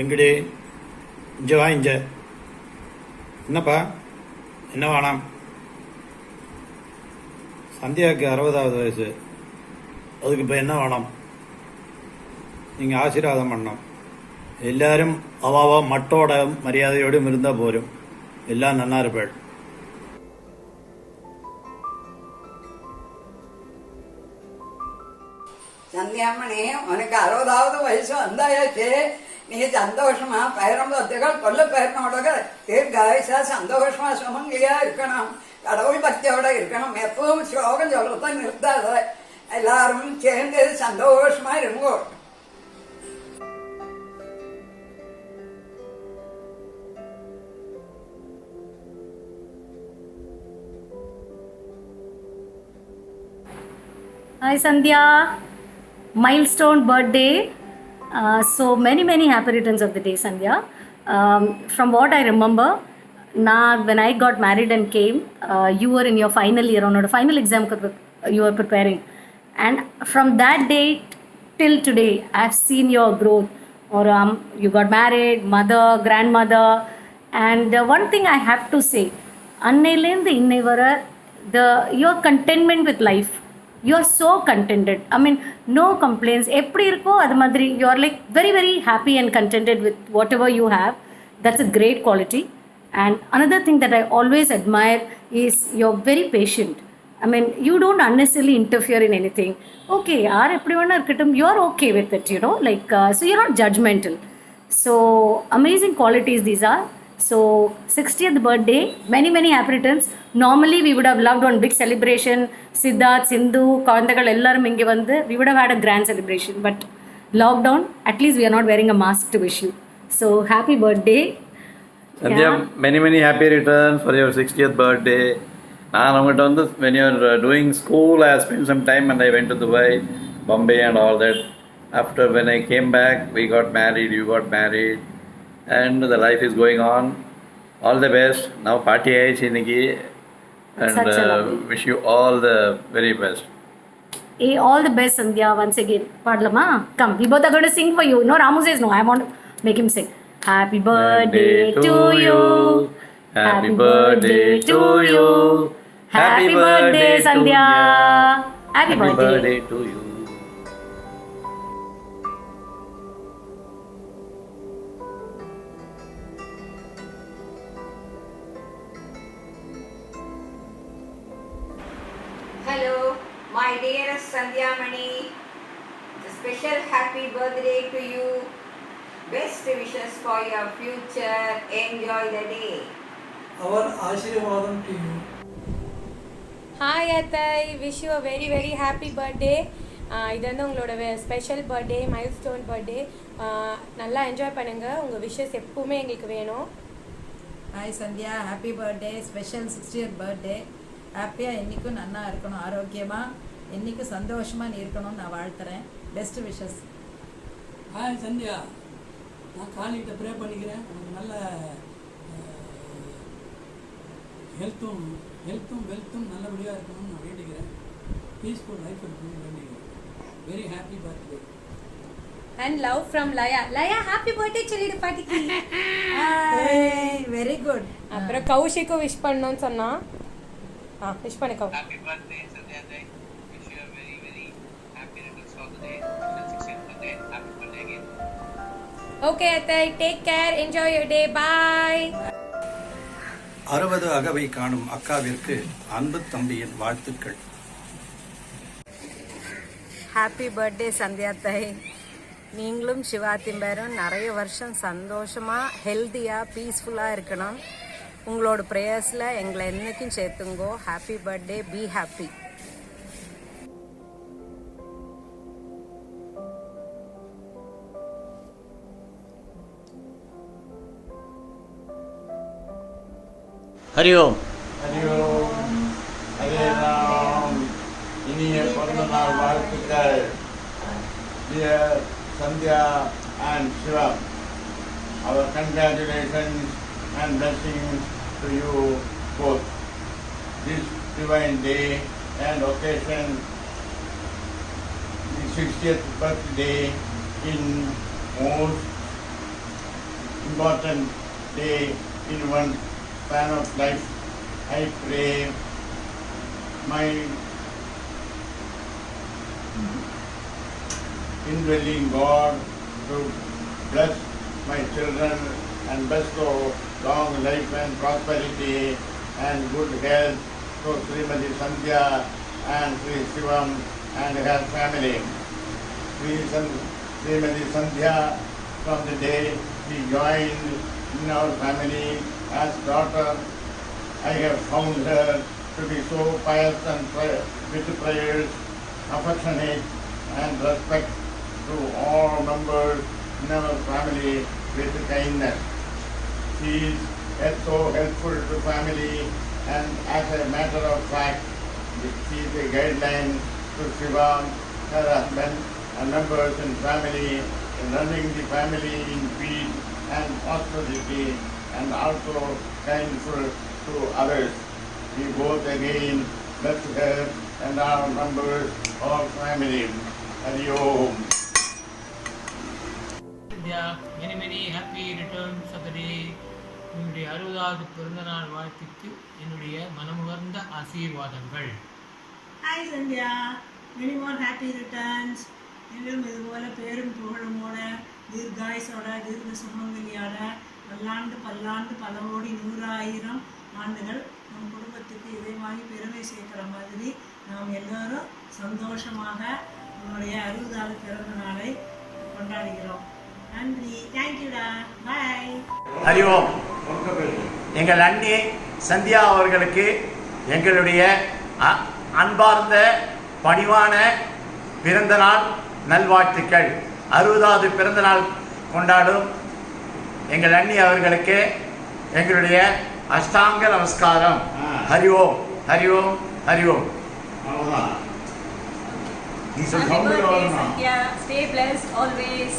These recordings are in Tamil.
எங்கடி இங்கே வா இங்கே. என்னப்பா, என்ன வேணாம்? சந்தியாவுக்கு 60வது வயசு, அதுக்கு இப்போ என்ன வேணும்? நீங்கள் ஆசீர்வாதம் பண்ணணும். எல்லாரும் அவாவா மட்டோட மரியாதையோடும் இருந்தால் போரும். எல்லாம் நன்னா இருப்பாள். சந்தியாமணி, உனக்கு 60வது வயசு வந்தாயாச்சு. நீ சந்தோஷமா பயிரம்பத்துகள் கொல்ல பயிரனோட தீர்காயுசா சந்தோஷமா சுமங்கலியா இருக்கணும். கடவுள் பக்தியோட இருக்கணும். எப்பவும் ஸ்லோகம் சொல்லத்தான் நிறுத்தாத. எல்லாரும் சேர்ந்து சந்தோஷமா இருங்கோ. Hi Sandhya, milestone birthday. So many happy returns of the day, Sandhya. From what I remember, when I got married and came, you were in your final year, or final exam you were preparing. And from that day till today, I've seen your growth. Or you got married, mother, grandmother. And one thing I have to say, your contentment with life. You are so contented. I mean, no complaints. You are like very happy and contented with whatever you have. That's a great quality. And another thing that I always admire is you're very patient. I mean, you don't unnecessarily interfere in anything. Okay, you're okay with it, so you're not judgmental. So amazing qualities these are. So 60th birthday, many happy returns. Normally we would have loved one big celebration. Siddharth, Sindhu, Kavandagal ellarum inge vandu we would have had a grand celebration, but lockdown, at least we are not wearing a mask to wish you. So happy birthday. Sandhya, many happy returns for your 60th birthday. When you were doing school, I spent some time and I went to Dubai, Bombay and all that. After when I came back, we got married, you got married, and the life is going on. All the best. Now party age iniki, and wish you all the very best. Hey, all the best, Sandhya, once again. Padlama, come. We both are going to sing for you. No, Ramu says no. I want to make him sing. Happy birthday to you. Happy birthday to you. Happy birthday, Sandhya. Happy birthday to you. Hello, my dearest Sandhyamani. A special happy birthday to you. Best wishes for your future. Enjoy the day. Our Ashirvadam to you. Hi Athai, wish you a very happy birthday. இது வந்து உங்களோட ஸ்பெஷல் பர்த்டே, மைல்ஸ்டோன் பர்த்டே. நல்லா என்ஜாய் பண்ணுங்கள். உங்கள் விஷஸ் எப்பவுமே எங்களுக்கு வேணும். Hi Sandhya, happy birthday, special 60th birthday. ஹாப்பியாக என்றைக்கும் நல்லா இருக்கணும், ஆரோக்கியமாக என்றைக்கும் சந்தோஷமாக நீ இருக்கணும்னு நான் வாழ்த்துறேன். Best wishes. ஹாய் சந்தியா, நான் காலிகிட்ட ப்ரே பண்ணிக்கிறேன். உனக்கு நல்ல ஹெல்த்தும் வெல்த்தும் நல்லபடியாக இருக்கணும்னு நான் வேண்டிக்கிறேன். பீஸ்ஃபுல் லைஃப் இருக்கணும்னு வேண்டிக்கிறேன். Very happy birthday. And love from Laya. Laya happy birthday சொல்லிடு பாட்டிக்கு. Very good. அப்புறம் கௌஷிக்கும் விஷ் பண்ணணும்னு சொன்னான். விஷ் பண்ணு Kau. Happy birthday Sandhya Jai. Wish you a very happy returns of the day. 60th birthday. Happy birthday again. Okay Athai, take care, enjoy your day, bye. 60 அகவை காணும் அக்காவிற்கு அன்பு தம்பியின் வாழ்த்துக்கள். ஹாப்பி பர்த்டே சந்தியாத்தை. நீங்களும் சிவாத்திம்பேரும் நிறைய வருஷம் சந்தோஷமாக ஹெல்த்தியாக பீஸ்ஃபுல்லாக இருக்கணும். உங்களோட ப்ரேயர்ஸில் எங்களை என்றைக்கும் சேர்த்துங்கோ. Happy birthday, be happy. Hari Om. Hari Om. Hare Ram. இனிய பிறந்தநாள் வாழ்த்துக்கள். Dear Sandhya and Shiva, our congratulations and blessings to you both. This divine day and occasion, the 60th birthday in most important day in one span of life. I pray my indwelling God to bless my children and bestow long life and prosperity and good health to Srimati Sandhya and Sri Shivam and her family. Srimati Sandhya, from the day she joined in our family as daughter, I have found her to be so pious and with prayers, affectionate and respect to all members in our family with kindness. She is so helpful to family, and as a matter of fact, she is a guideline to Shiva, her husband, and members in family in running the family in peace and prosperity, and also kindful to others. We both again bless her and our members, all family. Hari Om. Many many happy returns of the day. என்னுடைய 60வது பிறந்தநாள் வாழ்த்துக்கு என்னுடைய மனமுகர்ந்த ஆசீர்வாதங்கள். Hi Sandhya, many more happy returns. எங்களும் இதுபோல் பேரும் புகழுமோட தீர்காயுசோட தீர்க்க சுமங்கலியோட பல்லாண்டு பல்லாண்டு பல கோடி 100,000 ஆண்டுகள் நம் குடும்பத்துக்கு இதே மாதிரி பெருமை சேர்க்கிற மாதிரி நாம் எல்லோரும் சந்தோஷமாக நம்முடைய 60வது பிறந்த நாளை கொண்டாடுகிறோம். நன்றி, தேங்க்யூடா, பாய். ஹரி ஓம். எங்கள் அண்ணி சந்தியா அவர்களுக்கு எங்களுடைய அன்பார்ந்த பணிவான பிறந்தநாள் நல்வாழ்த்துக்கள். 60வது பிறந்தநாள் கொண்டாடும் எங்கள் அண்ணி அவர்களுக்கு எங்களுடைய அஷ்டாங்க நமஸ்காரம். ஹரி ஓம், ஹரி ஓம், ஹரி ஓம். Stay blessed always.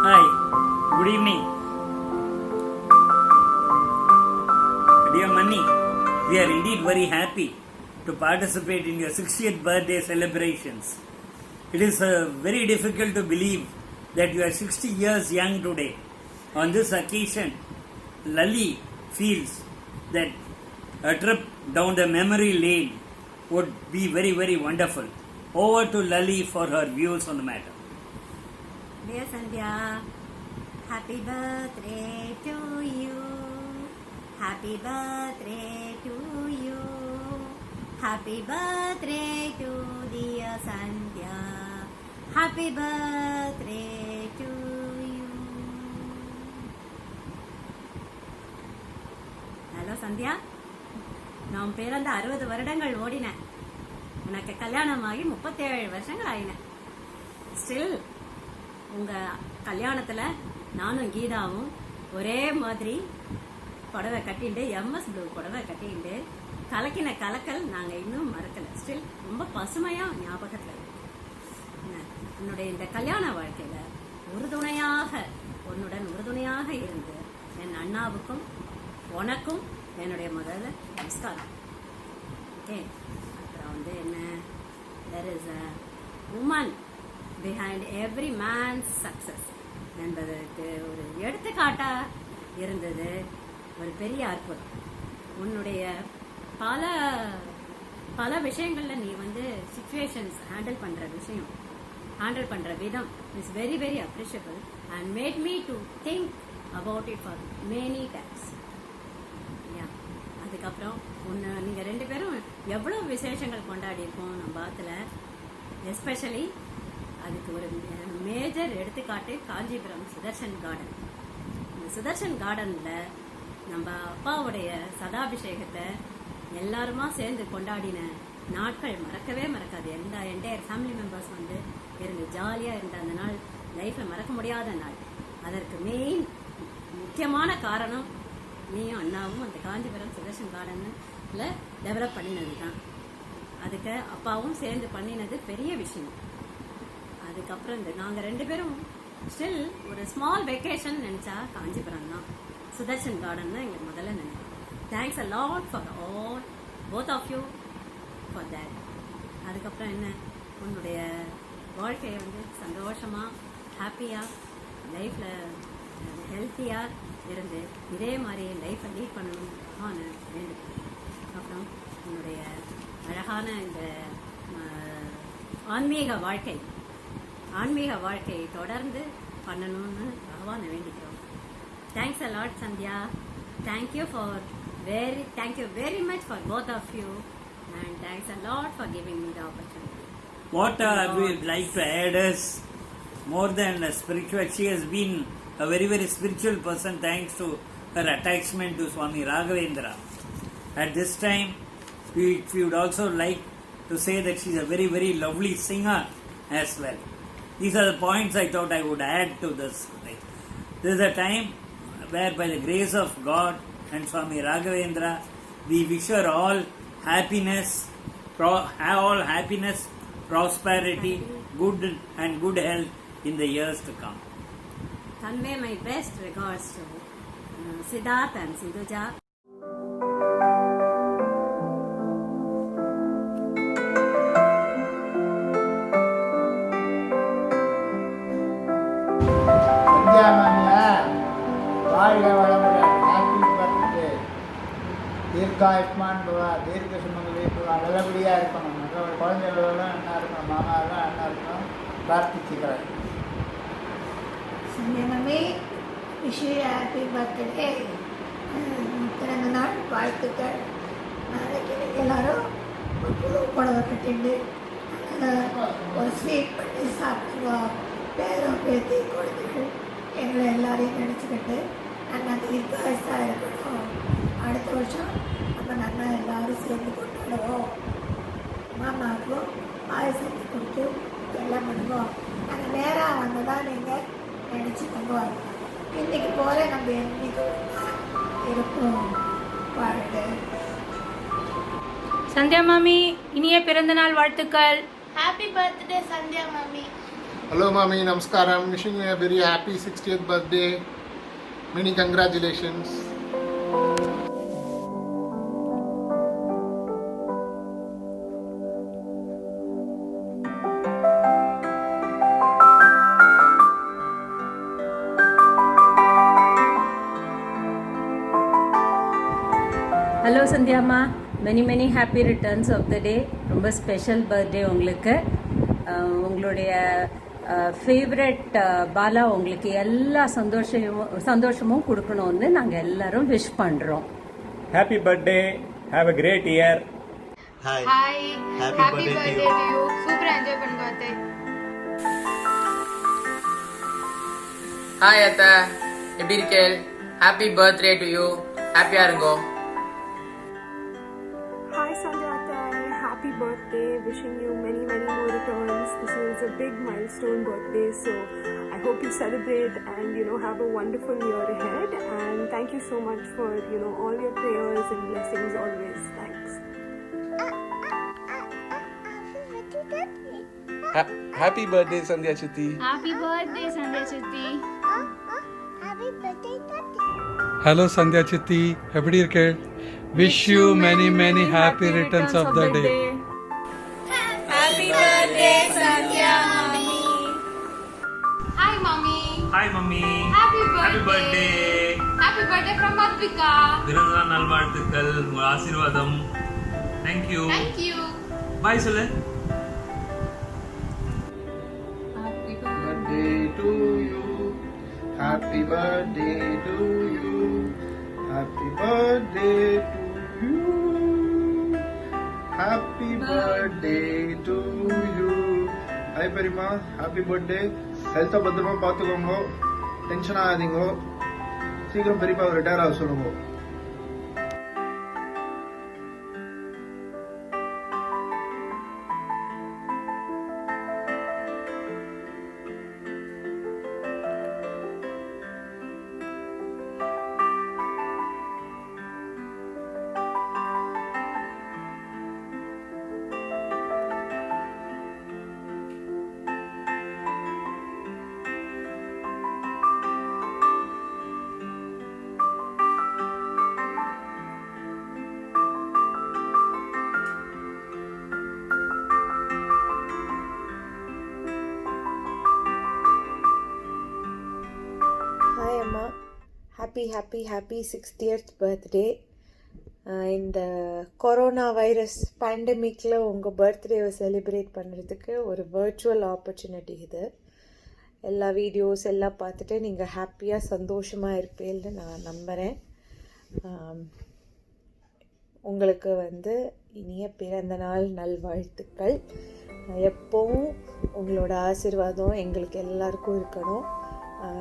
Hi, good evening. Dear Mani, we are indeed very happy to participate in your 60th birthday celebrations. It is very difficult to believe that you are 60 years young today. On this occasion, Lali feels that a trip down the memory lane would be very, very wonderful. Over to Lali for her views on the matter. Dear Sandhya, happy birthday to you. Happy birthday to you. Happy birthday to dear Sandhya. Happy birthday to you. Hello Sandhya. நான் பிறந்த 60 வருடங்கள் ஓடின. எனக்கு கல்யாணமாகி 37 வருஷங்கள் ஆயின. ஸ்டில் உங்க கல்யாணத்துல நானும் கீதாவும் ஒரே மாதிரி புடவை கட்டிட்டு MS ப்ளூ புடவை கட்டிட்டு கலக்கின கலக்கல் நாங்க இன்னும் மறக்கல. ஸ்டில் ரொம்ப பசுமையா ஞாபகத்துல என்னுடைய இந்த கல்யாண வாழ்க்கையில உன்னுடன் உறுதுணையாக இருந்து என் அண்ணாவுக்கும் உனக்கும் என்னுடைய முதல்ல நமஸ்காரம். ஓகே, அப்புறம் என்ன, there is a woman behind every man's success என்பதற்கு ஒரு எடுத்துக்காட்டா இருந்தது ஒரு பெரிய அற்புதம். உன்னுடைய பல விஷயங்கள்ல நீ சிச்சுவேஷன்ஸ் ஹேண்டில் பண்ற விதம் is very very appreciable and made me to think about it for many times. அதுக்கப்புறம் நீங்க 2 பேரும் எவ்வளவு விசேஷங்கள் கொண்டாடி இருக்கோம் நம்ம ஆத்துல. எஸ்பெஷலி அதுக்கு ஒரு மேஜர் எடுத்துக்காட்டு காஞ்சிபுரம் சுதர்ஷன் கார்டன். இந்த சுதர்ஷன் கார்டன்ல நம்ம அப்பாவுடைய சதாபிஷேகத்தை எல்லாருமா சேர்ந்து கொண்டாடின நாட்கள் மறக்கவே மறக்காது. என்டையர் ஃபேமிலி மெம்பர்ஸ் இருந்து ஜாலியா இருந்த அந்த நாள் லைஃப்ல மறக்க முடியாத நாள். அதற்கு மெயின் முக்கியமான காரணம் நீயும் அண்ணாவும் அந்த காஞ்சிபுரம் சுதர்ஷன் கார்டன்ல டெவலப் பண்ணினது தான். அதுக்கு அப்பாவும் சேர்ந்து பண்ணினது பெரிய விஷயம். அதுக்கப்புறம் நாங்கள் 2 பேரும் ஸ்டில் ஒரு ஸ்மால் வெக்கேஷன் நினச்சா காஞ்சிபுரம் தான், சுதர்ஷன் கார்டன் தான் எங்களுக்கு முதல்ல நினைக்கிறோம். Thanks a lot for all both of you for that. அதுக்கப்புறம் என்ன, உன்னுடைய வாழ்க்கையை சந்தோஷமாக ஹாப்பியாக லைஃப்பில் ஹெல்த்தியாக இருந்து இதே மாதிரி லைஃப்பை லீட் பண்ணணும்னு வேண்டுகிறேன். அப்புறம் உன்னுடைய அழகான இந்த ஆன்மீக வாழ்க்கையை தொடர்ந்து பண்ணணும்னு பகவானை வேண்டிக்கிறோம். Thanks a lot Sandhya. Thank you very much for both of you and thanks a lot for giving me the opportunity. What I would like to add is, more than a spiritual, she has been a very, very spiritual person thanks to her attachment to Swami Raghavendra. At this time, we would also like to say that she's a very, very lovely singer as well. These are the points I thought I would add to this. This is a time where, by the grace of God and Swami Raghavendra, we wish her all happiness, prosperity, good health in the years to come. Convey my best regards to Siddharth and Sindhuja. வாழ்க வளமுடன், ஹாப்பி பர்த்டே, தீர்காயுஷ்மான் பவா, தீர்க்க சுமங்கலி பவா, நல்லபடியாக இருக்கணும், நல்ல குழந்தைகளெல்லாம் என்ன இருக்கணும், மாமாவெல்லாம் என்ன இருக்கணும் பிரார்த்திச்சுக்கிறேன். Mummy, wish you happy birthday, பிறந்த நாள் வாழ்த்துக்கள். நாளைக்கு எல்லாரும் புது புடவை கட்டிட்டு ஒரு ஸ்வீட் பண்ணி சாப்பிடுவோம். பேரும் பேத்தி கொடுத்துட்டு எங்களை எல்லாரையும் நினச்சிக்கிட்டு நல்லா தீர்க்காயசாக இருக்கணும். அடுத்த வருஷம் நம்ம நல்லா எல்லோரும் சேர்ந்து கொண்டாடுவோம். மாமாவுக்கும் பாயசத்தை கொடுத்து எல்லாம் பண்ணுவோம். நாங்கள் நேராக வந்ததான் நீங்கள் நினச்சி பண்ணுவாங்க. இன்றைக்கி போல நம்ம என்றைக்கு இருப்போம். வாழ்க. சந்தியா மாமி, இனிய பிறந்தநாள் வாழ்த்துக்கள். ஹாப்பி பர்த்டே சந்தியா மாமி. Hello Mami, Namaskaram. Wishing you a very happy 60th birthday. Many congratulations. Hello சந்தியாம்மா, many happy returns of the day. ரொம்ப ஸ்பெஷல் பர்த்டே உங்களுக்கு. உங்களுடைய ஃபேவரட் பாலா உங்களுக்கு எல்லா சந்தோஷமும் கொடுக்கணும்னு நாங்கள் எல்லாரும் விஷ் பண்ணுறோம். Happy birthday, have a great year. Hi, happy birthday to you. சூப்பரா என்ஜாய் பண்ணுங்க அத்தை. ஹாய் அத்தை, எப்படி இருக்கீங்க? Happy birthday to you. ஹாப்பியா இருங்கோ. Hi Sandhya Atai, happy birthday. Wishing you many more returns. This is a big milestone birthday, so I hope you celebrate and have a wonderful year ahead. And thank you so much for all your prayers and blessings always. Thanks. Happy birthday Sandhya Chitti. Happy birthday Sandhya Chitti. Happy birthday Tati. Hello Sandhya Chitti, எப்படி இருக்கே? Wish you many happy returns of the day. Happy birthday Sandhya Mummy. Hi Mummy. Hi Mummy. Happy Happy birthday. Happy birthday from Advika. பிறந்தநாள் நல்வாழ்த்துக்கள், உங்கள் ஆசீர்வாதம். Thank you. Thank you. Bye சொல்லு. Happy birthday to you. Happy birthday to you. Happy birthday to you. Happy birthday to you. Hi Parima, happy birthday. Health பத்திரமா பார்த்துக்கோங்க, டென்ஷன் ஆகாதீங்க. சீக்கிரம் பெரியப்பா ரிட்டையர் ஆக சொல்லுங்க. happy 60th birthday. இந்த கொரோனா வைரஸ் பேண்டமிக்கில் உங்கள் பர்த்டேவை செலிப்ரேட் பண்ணுறதுக்கு ஒரு வர்ச்சுவல் ஆப்பர்ச்சுனிட்டி இது. எல்லா வீடியோஸ் எல்லாம் பார்த்துட்டு நீங்கள் ஹாப்பியாக சந்தோஷமாக இருப்பீங்கன்னு நான் நம்புகிறேன். உங்களுக்கு இனிய பிறந்த நாள் நல்வாழ்த்துக்கள். எப்போவும் உங்களோட ஆசீர்வாதம் எங்களுக்கு எல்லாருக்கும் இருக்கணும்.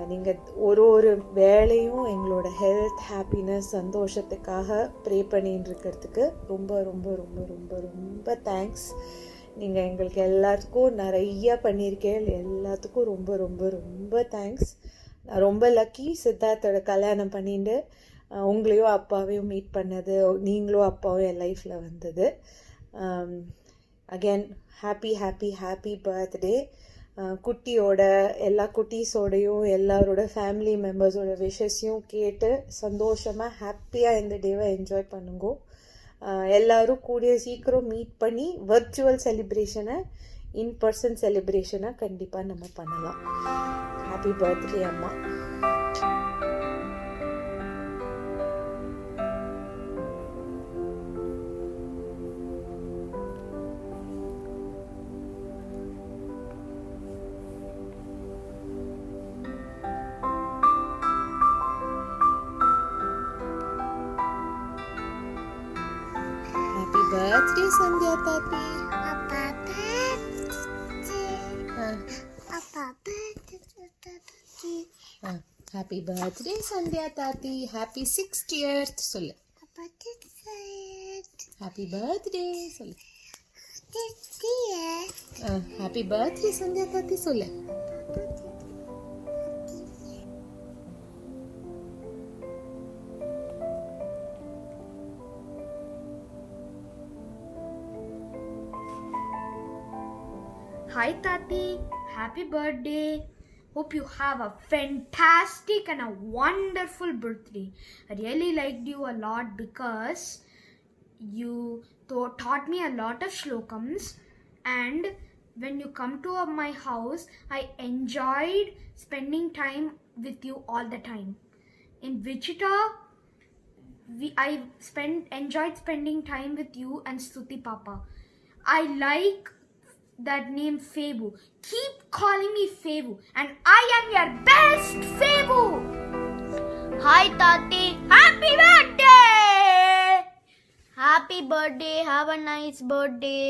நீங்கள் ஒரு வேளையும் எங்களோட ஹெல்த், ஹாப்பினஸ், சந்தோஷத்துக்காக ப்ரே பண்ணின்னு இருக்கிறதுக்கு ரொம்ப ரொம்ப ரொம்ப ரொம்ப ரொம்ப தேங்க்ஸ். நீங்கள் எங்களுக்கு எல்லாத்துக்கும் நிறையா பண்ணியிருக்கேன். எல்லாத்துக்கும் ரொம்ப ரொம்ப ரொம்ப தேங்க்ஸ். நான் ரொம்ப லக்கி சித்தார்த்தோட கல்யாணம் பண்ணிட்டு உங்களையும் அப்பாவையும் மீட் பண்ணது, நீங்களும் அப்பாவும் என் லைஃப்பில் வந்தது. Again happy birthday. குட்டியோட எல்லா குட்டீஸோடையும் எல்லாரோட ஃபேமிலி மெம்பர்ஸோட விஷஸையும் கேட்டு சந்தோஷமாக ஹாப்பியாக இந்த டேவை என்ஜாய் பண்ணுங்க. எல்லோரும் கூடிய சீக்கிரம் மீட் பண்ணி வர்ச்சுவல் செலிப்ரேஷனை இன்பர்சன் செலிப்ரேஷனை கண்டிப்பாக நம்ம பண்ணலாம். ஹாப்பி பர்த்டே அம்மா. Birthday Sandhya Tati. Happy birthday Sandhya Tati. Happy 60th sollu. Happy birthday sollu. Happy birthday Sandhya Tati sollu. Hi Tati, happy birthday. Hope you have a fantastic and a wonderful birthday. I really liked you a lot because you taught me a lot of shlokams, and when you come to my house, I enjoyed spending time with you all the time. In Wichita, I enjoyed spending time with you and Stuti Papa. I like that name Febu. Keep calling me Febu, and I am your best Febu. Hi Tati, happy birthday! Happy birthday, have a nice birthday.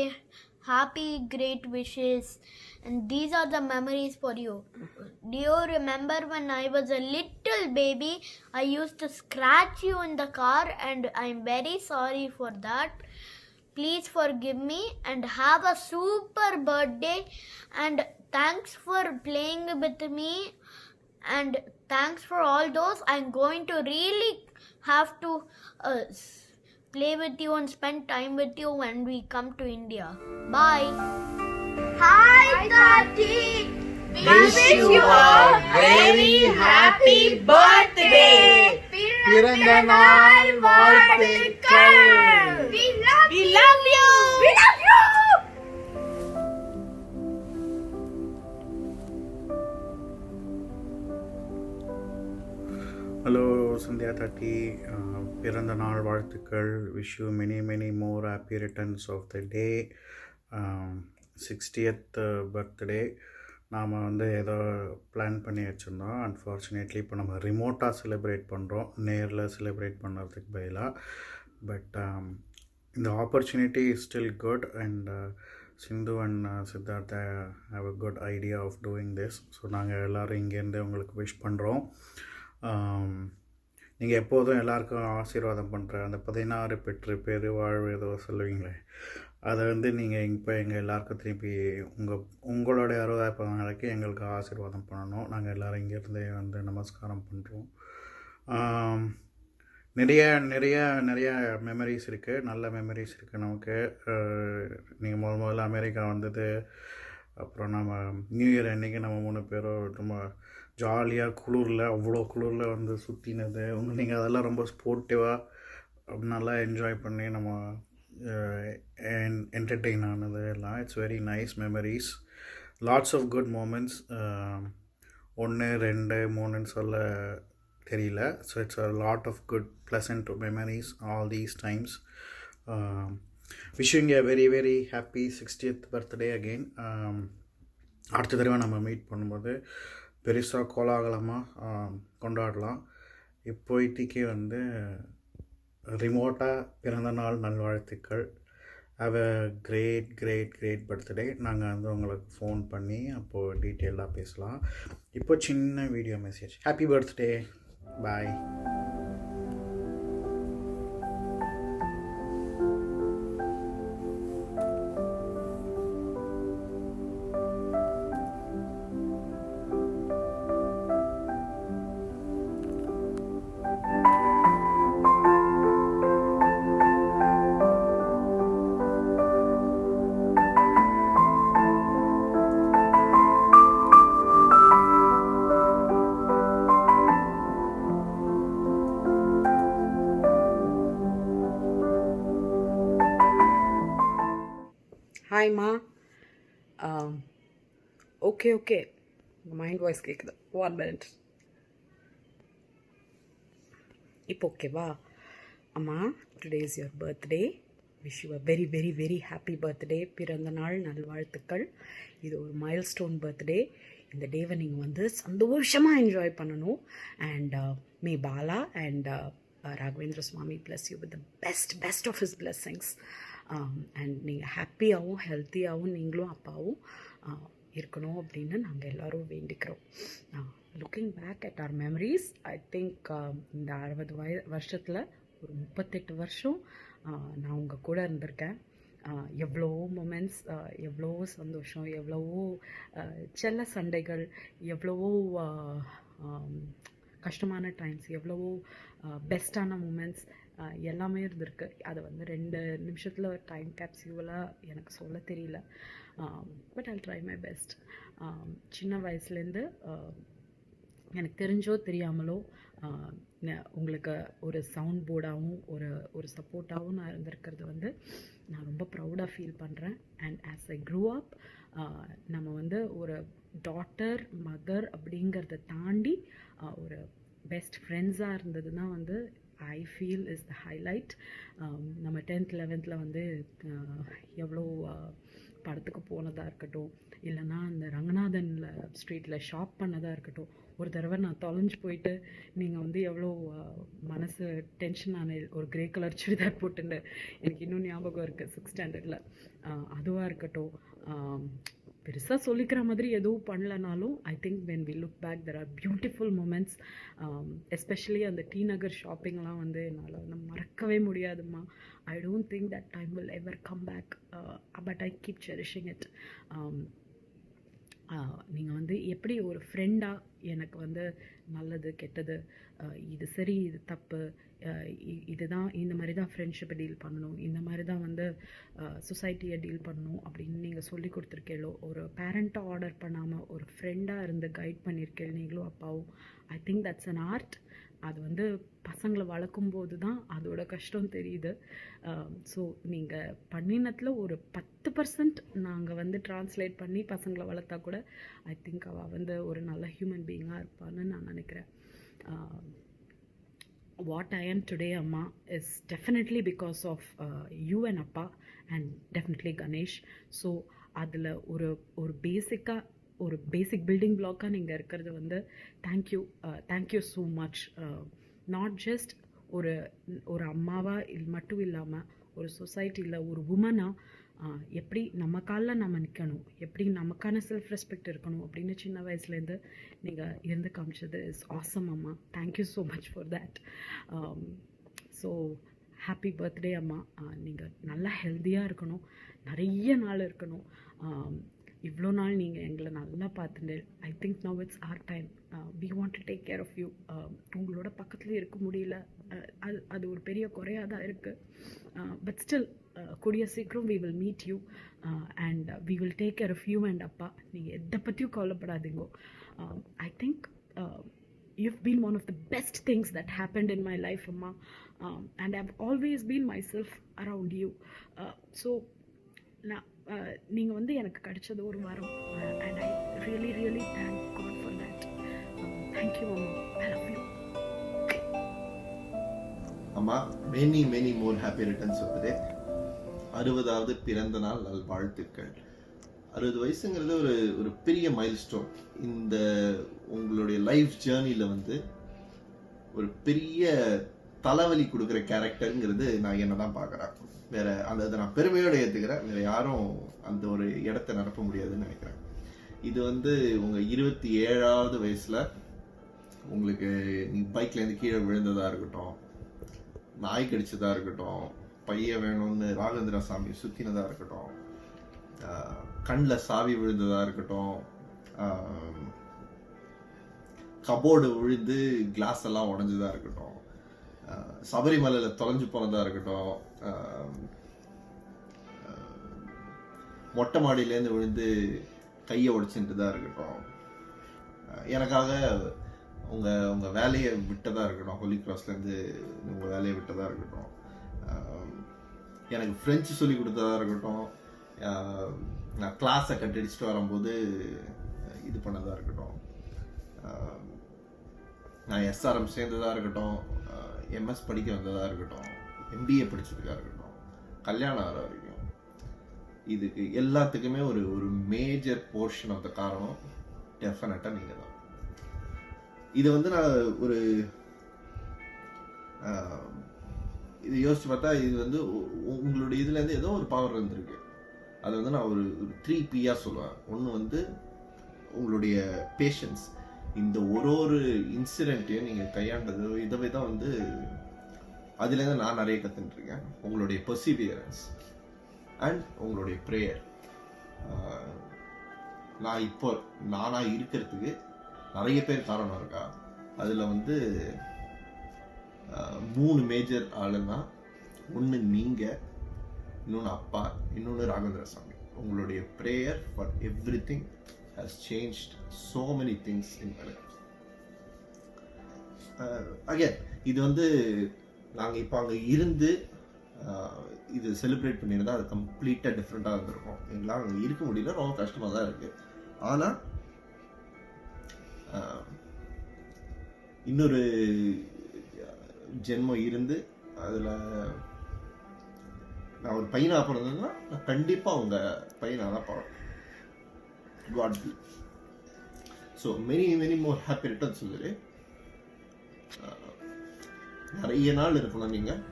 Happy great wishes. And these are the memories for you. Do you remember when I was a little baby, I used to scratch you in the car, and I'm very sorry for that. Please forgive me and have a super birthday, and thanks for playing with me, and thanks for all those. I'm going to really have to play with you and spend time with you when we come to India. Bye. Hi Tati, we wish you a very happy birthday. பிறந்த நாள் வாழ்த்துக்கள். We love you. We love you. Hello Sandhya தாட்டி, பிறந்த நாள் வாழ்த்துக்கள். Wish you many more happy returns of the day. 60th birthday நாம் ஏதோ பிளான் பண்ணி வச்சுருந்தோம். அன்ஃபார்ச்சுனேட்லி இப்போ நம்ம ரிமோட்டாக செலிப்ரேட் பண்ணுறோம், நேரில் செலிப்ரேட் பண்ணுறதுக்கு பதிலாக. பட் இந்த opportunity is still good, and Sindhu and Siddhartha have a good idea of doing this. So நாங்கள் எல்லோரும் இங்கேருந்து உங்களுக்கு விஷ் பண்ணுறோம். நீங்கள் எப்போதும் எல்லாருக்கும் ஆசீர்வாதம் பண்ணுற அந்த 16 பெற்று பெருவாழ்வு ஏதோ சொல்லுவீங்களே, அதை நீங்கள் இப்போ எங்கள் எல்லாருக்கும் திருப்பி உங்களோட 60வது நாளைக்கு எங்களுக்கு ஆசீர்வாதம் பண்ணணும். நாங்கள் எல்லோரும் இங்கேருந்தே நமஸ்காரம் பண்ணுறோம். நிறைய மெமரிஸ் இருக்குது, நல்ல மெமரிஸ் இருக்குது நமக்கு. நீங்கள் முதல்ல அமெரிக்கா வந்தது, அப்புறம் நம்ம நியூ இயர் அன்றைக்கி நம்ம 3 பேரும் ரொம்ப ஜாலியாக அவ்வளோ குளிரில் சுற்றினது. நீங்கள் அதெல்லாம் ரொம்ப ஸ்போர்ட்டிவாக நல்லா என்ஜாய் பண்ணி நம்ம என்டர்டெயின் ஆனது எல்லாம். It's very nice memories, lots of good moments. 1 2 3ன்னு சொல்ல தெரியல. So it's a lot of good pleasant memories all these times. Wishing a very very happy 60th birthday again. அடுத்த தடவை நம்ம மீட் பண்ணும்போது பெருசாக கோலாகலமாக கொண்டாடலாம். இப்போதைக்கு வந்து ரிமோட்டாக பிறந்தநாள் நல்வாழ்த்துக்கள். Have a great great great birthday. நாங்கள் வந்து உங்களுக்கு ஃபோன் பண்ணி அப்போது டீட்டெயிலாக பேசலாம். இப்போ சின்ன வீடியோ மெசேஜ். ஹாப்பி பர்த்டே, பாய். ஹாய்மா. ஓகே ஓகே, உங்கள் மைண்ட் வாய்ஸ் கேட்குது. 1 minute. இப்போ ஓகேவா? அம்மா, today is your birthday. Wish you a very very very happy birthday. பிறந்த நாள் நல்வாழ்த்துக்கள். இது ஒரு மைல்ஸ்டோன் பர்த்டே. இந்த டேவை நீங்கள் வந்து சந்தோஷமாக என்ஜாய் பண்ணணும். And may Bala and Raghavendra Swami bless you with the best of his blessings. And நீங்கள் ஹாப்பியாகவும் ஹெல்த்தியாகவும் நீங்களும் அப்பாவும் இருக்கணும் அப்படின்னு நாங்கள் எல்லோரும் வேண்டிக்கிறோம். Looking back at our memories, I think இந்த 60 வருஷத்தில் ஒரு 38 வருஷம் நான் உங்கள் கூட இருந்திருக்கேன். எவ்வளவோ மொமெண்ட்ஸ், எவ்வளவோ சந்தோஷம், எவ்வளவோ செல்ல சண்டைகள், எவ்வளவோ கஷ்டமான டைம்ஸ், எவ்வளவோ பெஸ்ட்டான மூமெண்ட்ஸ் எல்லாமே இருந்திருக்கு. அதை வந்து 2 நிமிஷத்தில் டைம் கேப்சியூலாக எனக்கு சொல்ல தெரியல. But Jal try my best. சின்ன வயசுலேருந்து எனக்கு தெரிஞ்சோ தெரியாமலோ உங்களுக்கு ஒரு சவுண்ட் போர்டாகவும் ஒரு சப்போர்ட்டாகவும் நான் இருந்திருக்கிறது வந்து நான் ரொம்ப ப்ரௌடாக ஃபீல் பண்ணுறேன். And as I grew up, நம்ம வந்து ஒரு டாட்டர் மதர் அப்படிங்கிறத தாண்டி ஒரு பெஸ்ட் ஃப்ரெண்ட்ஸாக இருந்ததுன்னா வந்து I feel is the highlight. நம்ம 10th 11th வந்து எவ்வளோ படத்துக்கு போனதாக இருக்கட்டும், இல்லைன்னா அந்த ரங்கநாதனில் ஸ்ட்ரீட்டில் ஷாப் பண்ணதாக இருக்கட்டும். ஒரு தடவை நான் தொலைஞ்சு போயிட்டு நீங்கள் வந்து எவ்வளோ மனசு டென்ஷன் ஆன ஒரு கிரே கலர் சுடிதார் போட்டுன்னு எனக்கு இன்னும் ஞாபகம் இருக்குது 6th standardல. அதுவாக இருக்கட்டும், பெருசாக சொல்லிக்கிற மாதிரி எதுவும் பண்ணலனாலும் I think when we look back there are beautiful moments. Especially அந்த டி நகர் ஷாப்பிங்லாம் வந்து என்னால் வந்து மறக்கவே முடியாதும்மா. I don't think that time will ever come back, but I keep cherishing it. நீங்கள் வந்து எப்படி ஒரு ஃப்ரெண்டாக எனக்கு வந்து நல்லது கெட்டது, இது சரி இது தப்பு, இதுதான் இந்த மாதிரி தான் ஃப்ரெண்ட்ஷிப்பை டீல் பண்ணணும், இந்த மாதிரி தான் வந்து சொசைட்டியை டீல் பண்ணணும் அப்படின்னு நீங்கள் சொல்லி கொடுத்துருக்கீங்களோ, ஒரு பேரண்ட்டாக ஆர்டர் பண்ணாமல் ஒரு ஃப்ரெண்டாக இருந்து கைட் பண்ணியிருக்கேன் நீங்களும் அப்பாவும். I think that's an art. அது வந்து பசங்களை வளர்க்கும்போது தான் அதோட கஷ்டம் தெரியுது. ஸோ நீங்கள் பண்ணினத்தில் ஒரு 10% நாங்கள் வந்து ட்ரான்ஸ்லேட் பண்ணி பசங்களை வளர்த்தா கூட ஐ திங்க் அவள் வந்து ஒரு நல்ல ஹியூமன் பீயிங்காக இருப்பான்னு நான் நினைக்கிறேன். வாட் ஐ ஆம் டுடே அம்மா is definitely because of you and அப்பா அண்ட் டெஃபினெட்லி கணேஷ். ஸோ அதில் ஒரு பேசிக் பில்டிங் பிளாக்காக நீங்கள் இருக்கிறது வந்து thank you so much. Not just ஒரு அம்மாவாக மட்டும் இல்லாமல் ஒரு சொசைட்டியில் ஒரு உமனாக எப்படி நம்ம காலில் நம்ம நிற்கணும், எப்படி நமக்கான செல்ஃப் ரெஸ்பெக்ட் இருக்கணும் அப்படின்னு சின்ன வயசுலேருந்து நீங்கள் இருந்து காமிச்சது இஸ் ஆசம் அம்மா. Thank you so much for that. So happy birthday அம்மா. நீங்கள் நல்லா ஹெல்த்தியாக இருக்கணும், நிறைய நாள் இருக்கணும். இவ்வளோ நாள் நீங்கள் எங்களை நல்லா பார்த்துட்டு I think now it's our time. We want to take care of you. உங்களோட பக்கத்துலேயே இருக்க முடியல, அது ஒரு பெரிய குறையாக தான் இருக்குது. பட் ஸ்டில் கூடிய சீக்கிரம் we will meet you and we will take care of you and அப்பா. நீங்கள் எதை பற்றியும் கவலைப்படாதீங்க. I think you've been one of the best things that happened in my life, Amma, and I've always been myself around you. So நீங்கள் வந்து எனக்கு கிடைச்சது ஒரு வாரம், and I really thank God for that. Thank you, Amma. I love you. அம்மா many more happy returns of the day. 60வது பிறந்த நாள் நல்வாழ்த்துக்கள். 60 வயசுங்கிறது ஒரு பெரிய மைல்ஸ்டோன். இந்த உங்களுடைய லைஃப் ஜேர்னியில் வந்து ஒரு பெரிய தலைவலி கொடுக்குற கேரக்டருங்கிறது நான் என்ன தான் பார்க்குறேன். வேற அதை நான் பெருமையோடு ஏற்றுக்கிறேன். வேற யாரும் அந்த ஒரு இடத்த நிரப்ப முடியாதுன்னு நினைக்கிறேன். இது வந்து உங்கள் 27வது வயசில் உங்களுக்கு நீ பைக்லேருந்து கீழே விழுந்ததாக இருக்கட்டும், நாய் கடிச்சதாக இருக்கட்டும், பையன் வேணும்னு ராகவேந்திர சாமி சுற்றினதாக இருக்கட்டும், கண்ணில் சாவி விழுந்ததாக இருக்கட்டும், கபோர்டு விழுந்து கிளாஸ் எல்லாம் உடஞ்சதாக இருக்கட்டும், சபரிமலையில் தொலைஞ்சு போனதாக இருக்கட்டும், மொட்டை மாடியிலேருந்து விழுந்து கையை உடைச்சுட்டுதான் இருக்கட்டும், எனக்காக உங்கள் வேலையை விட்டதாக இருக்கட்டும், ஹோலி கிராஸ்லேருந்து உங்கள் வேலையை விட்டதாக இருக்கட்டும், எனக்கு ஃப்ரெஞ்சு சொல்லி கொடுத்ததாக இருக்கட்டும், நான் கிளாஸை கட்டடிச்சுட்டு வரும்போது இது பண்ணதாக இருக்கட்டும், நான் எஸ்ஆர்எம் சேர்ந்ததாக இருக்கட்டும், எம்எஸ் படிக்க வந்ததாக இருக்கட்டும், எம்பிஏ படித்ததுக்காக இருக்கட்டும், கல்யாணம் ஆகிற வரைக்கும், இதுக்கு எல்லாத்துக்குமே ஒரு மேஜர் போர்ஷன் ஆஃப் த காரணம் டெஃபினட்டாக நீங்கள் தான். இது வந்து நான் இது யோசிச்சு பார்த்தா இது வந்து உங்களுடைய இதுலேருந்து ஏதோ ஒரு பவர் இருந்திருக்கு. அதை வந்து நான் ஒரு 3Pயாக சொல்லுவேன். ஒன்று வந்து உங்களுடைய பேஷன்ஸ். இந்த ஒரு இன்சிடென்ட்டையும் நீங்கள் கையாண்டது இதை தான் வந்து அதுலேருந்து நான் நிறைய கற்றுட்டுருக்கேன். உங்களுடைய பர்சிவியரன்ஸ் அண்ட் உங்களுடைய ப்ரேயர். நான் இப்போ நானாக இருக்கிறதுக்கு நிறைய பேர் காரணம் இருக்கா. அதில் வந்து 3 மேஜர் ஆளுன்னா, ஒன்று நீங்கள், இன்னொன்று அப்பா, இன்னொன்று ராகவேந்திர சாமி. உங்களுடைய prayer for every thing has changed so many things in my life. Again இது வந்து நாங்கள் இப்போ அங்கே இருந்து இது செலிப்ரேட் பண்ணியிருந்தால் அது கம்ப்ளீட்டாக டிஃப்ரெண்ட்டாக இருந்திருக்கும். எங்களால் அங்கே இருக்க முடியல, ரொம்ப கஷ்டமாக தான் இருக்குது. ஆனால் இன்னொரு ஜென்மம் இருந்து அதில் நான் ஒரு பையனாக பிறந்ததுன்னா நான் கண்டிப்பாக அவங்க பையனாக தான் பிறப்பேன். God be. So many more happy returns சொல்லுது. நிறைய நாள் இருக்கணும் நீங்கள்.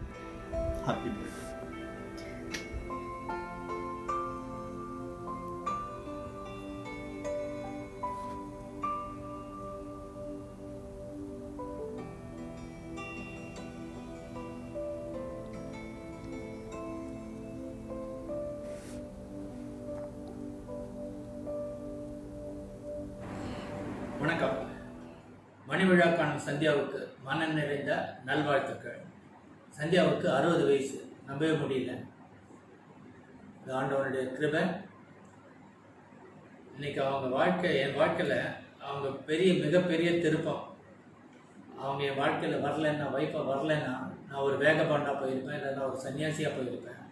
Happy birthday. வணக்கம். மணிவிழாக்கான சந்தியாவுக்கு மனம் நிறைந்த நல்வாழ்த்துக்கள். சந்தியாவுக்கு 60 வயசு, நம்பவே முடியல. இந்த ஆண்டவனுடைய கிருபை. இன்னைக்கு அவங்க என் வாழ்க்கையில் அவங்க மிகப்பெரிய திருப்பம். அவங்க என் வாழ்க்கையில் வரலைன்னா, வைஃபாக வரலைன்னா நான் ஒரு வேகபாண்டாக போயிருப்பேன், இல்லைன்னா ஒரு சன்னியாசியாக போயிருப்பேன்.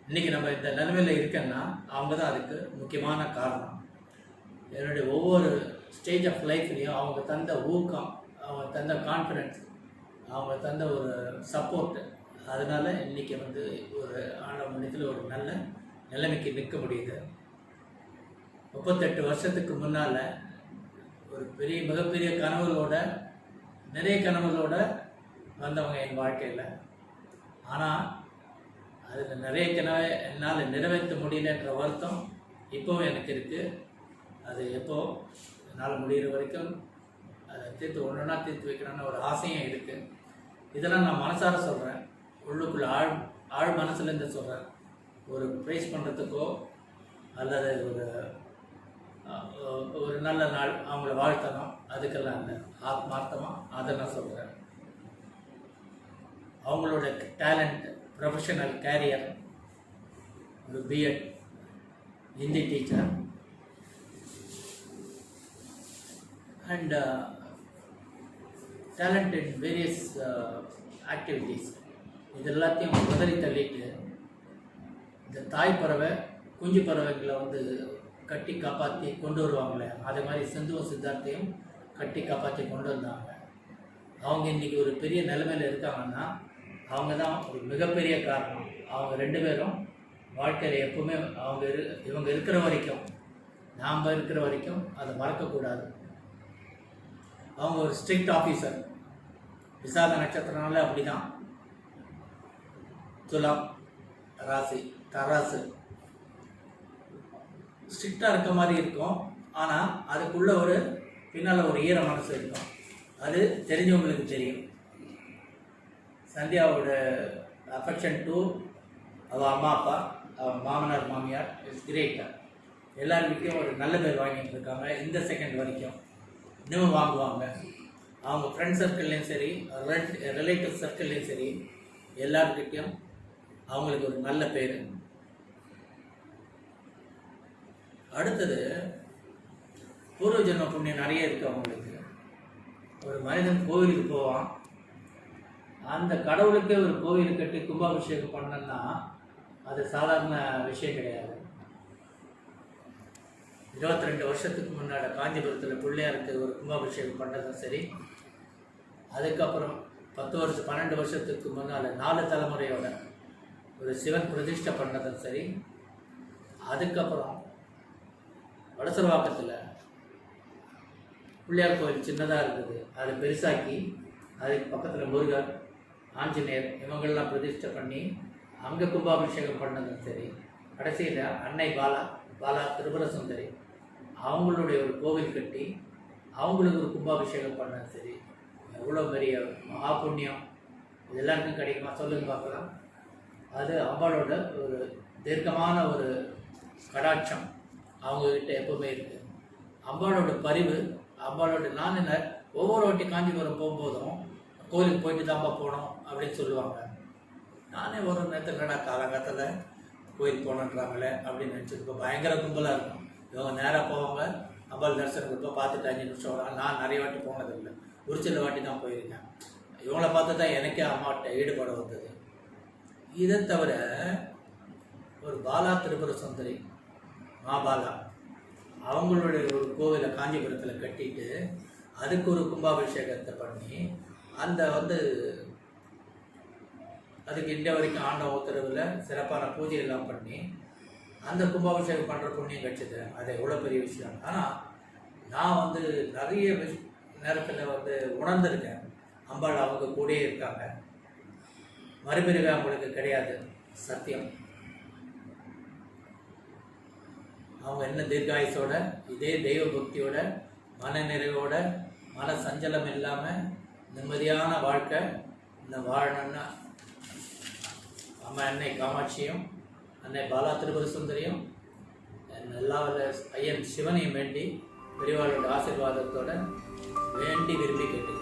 இன்றைக்கி நம்ம இந்த நிலைமையில் இருக்கேன்னா அவங்க தான் அதுக்கு முக்கியமான காரணம். என்னுடைய ஒவ்வொரு ஸ்டேஜ் ஆஃப் லைஃப்லேயும் அவங்க தந்த ஊக்கம், அவங்க தந்த கான்ஃபிடென்ஸ், அவங்க தந்த ஒரு சப்போர்ட்டு, அதனால் இன்றைக்கி வந்து ஒரு ஆண்டவனிடத்தில் ஒரு நல்ல நிலைமைக்கு நிற்க முடியுது. 38 வருஷத்துக்கு முன்னால் ஒரு மிகப்பெரிய கனவுகளோட, நிறைய கனவுகளோட வந்தவங்க என் வாழ்க்கையில். ஆனால் அதில் நிறைய கனவை என்னால் நிறைவேற்ற முடியலன்ற வருத்தம் இப்போவும் எனக்கு இருக்குது. அது எப்போ என்னால் முடிகிற வரைக்கும் அதை ஒன்றுனா தீர்த்து வைக்கணும்னு ஒரு ஆசையும் இருக்குது. இதெல்லாம் நான் மனசார சொல்கிறேன், உள்ளுக்குள்ள ஆழ் மனசுலேருந்து சொல்கிறேன். ஒரு ப்ரைஸ் பண்ணுறதுக்கோ அல்லது ஒரு நல்ல நாள் அவங்கள வாழ்த்தணும் அதுக்கெல்லாம் இல்லை. ஆத்மார்த்தமாக அதை நான் சொல்கிறேன். அவங்களோட டேலண்ட், ப்ரொஃபஷனல் கேரியர், ஒரு BEd Hindi teacher and talent in various activities, இது எல்லாத்தையும் உதறி தள்ளிட்டு இந்த தாய் பறவை குஞ்சு பறவைகளை வந்து கட்டி காப்பாற்றி கொண்டு வருவாங்களே, அதே மாதிரி சிந்துவும் சித்தார்த்தையும் கட்டி காப்பாற்றி கொண்டு வந்தாங்க. அவங்க இன்றைக்கி ஒரு பெரிய நிலைமையில் இருக்காங்கன்னா அவங்க தான் ஒரு மிகப்பெரிய காரணம். அவங்க 2 பேரும் வாழ்க்கையில் எப்பவுமே இவங்க இருக்கிற வரைக்கும், நாம் இருக்கிற வரைக்கும் அதை மறக்கக்கூடாது. அவங்க ஒரு ஸ்ட்ரிக்ட் ஆஃபீஸர். விசாக நட்சத்திரனால அப்படி தான். துலாம் ராசி, தராசு. ஸ்ட்ரிக்டாக இருக்க மாதிரி இருக்கும், ஆனால் அதுக்குள்ளே பின்னால் ஒரு ஈர மனசு இருக்கும். அது தெரிஞ்சவங்களுக்கு தெரியும். சந்தியாவோட அஃபெக்ஷன் டு அவள் அம்மா அப்பா, அவள் மாமனார் மாமியார் இட்ஸ் கிரேட். எல்லாருக்கிட்டையும் ஒரு நல்ல பேர் வாங்கிட்டு இருக்காங்க இந்த செகண்ட் வரைக்கும். இன்னும் வாங்குவாங்க. அவங்க ஃப்ரெண்ட் சர்க்கிள்லேயும் சரி, ரிலேட்டிவ் சர்க்கிள்லேயும் சரி, எல்லாருக்கிட்டையும் அவங்களுக்கு ஒரு நல்ல பேர். அடுத்தது பூர்வ ஜென்ம புண்ணியம் நிறைய இருக்குது அவங்களுக்கு. ஒரு மனிதன் கோவிலுக்கு போவான், அந்த கடவுளுக்கே ஒரு கோவில் கட்டி கும்பாபிஷேகம் பண்ணனா அது சாதாரண விஷயம் கிடையாது. 22 வருஷத்துக்கு முன்னாடி காஞ்சிபுரத்தில் பிள்ளையாருக்கு ஒரு கும்பாபிஷேகம் பண்ணதும் சரி, அதுக்கப்புறம் 12 வருஷத்துக்கு முன்னால் 4 தலைமுறையோட ஒரு சிவன் பிரதிஷ்டை பண்ணதும் சரி, அதுக்கப்புறம் வடசர்வாக்கத்தில் பிள்ளையார் கோயில் சின்னதாக இருக்குது, அதை பெருசாக்கி அதுக்கு பக்கத்தில் முருகர், ஆஞ்சநேயர் இவங்கள்லாம் பிரதிஷ்டை பண்ணி அங்கே கும்பாபிஷேகம் பண்ணதும் சரி, கடைசியில் அன்னை பாலா திரிபுர சுந்தரி அவங்களுடைய ஒரு கோவில் கட்டி அவங்களுக்கு ஒரு கும்பாபிஷேகம் பண்ணதும் சரி, எவ்வளோ பெரிய மகா புண்ணியம் இது எல்லாருக்கும் கிடைக்குமா சொல்லுங்க பார்க்கலாம். அது அம்பாளோட ஒரு தீர்க்கமான ஒரு கடாட்சம் அவங்கக்கிட்ட எப்போவுமே இருக்குது. அம்பாளோட பரிவு, அம்பாளோட நான் என்ன ஒவ்வொரு வாட்டி காஞ்சிபுரம் போகும்போதும் கோயிலுக்கு போயிட்டு தான்ப்பா போனோம் அப்படின்னு சொல்லுவாங்க. நானே ஒரு நேரத்தில் காலங்காலத்தில் கோயில் போனன்றாங்களே அப்படின்னு நினச்சிருப்போம். பயங்கர கும்பலாக இருக்கும். இவங்க நேராக போவாங்க, அம்பாள் தரிசனம் கொடுப்போம், பார்த்துட்டு 5 நிமிஷம் வரும். நான் நிறைய வாட்டி போனதில்லை, ஒரு சில வாட்டி தான் போயிருக்கேன். இவங்கள பார்த்து தான் எனக்கே அம்மாட்ட ஈடுபாடு வந்தது. இதை தவிர ஒரு பாலா திரிபுர சுந்தரி மாபாலா அவங்களுடைய ஒரு கோவிலை காஞ்சிபுரத்தில் கட்டிட்டு அதுக்கு ஒரு கும்பாபிஷேகத்தை பண்ணி அந்த அதுக்கு இந்த வரைக்கும் ஆண்ட உத்தரவில் சிறப்பான பூஜையெல்லாம் பண்ணி அந்த கும்பாபிஷேகம் பண்ணுற புண்ணியம் கிடைச்சது. அது எவ்வளோ பெரிய விஷயம். ஆனால் நான் நிறைய நேரத்தில் உணர்ந்திருக்கேன், அம்பாள் அவங்க கூடயே இருக்காங்க, மறுபிரிவு அவங்களுக்கு கிடையாது, சத்தியம். அவங்க என்ன தீர்காயுசோட இதே தெய்வ பக்தியோட மன நிறைவோட மன சஞ்சலம் இல்லாமல் நிம்மதியான வாழ்க்கை இந்த வாழணும்னா அம்மா அன்னை காமாட்சியும் அன்னை பாலா திரிபுர சுந்தரியும் எல்லா ஐயன் சிவனையும் வேண்டி பெரியவாளோட ஆசீர்வாதத்தோட வேண்டி விரும்பி கேட்டு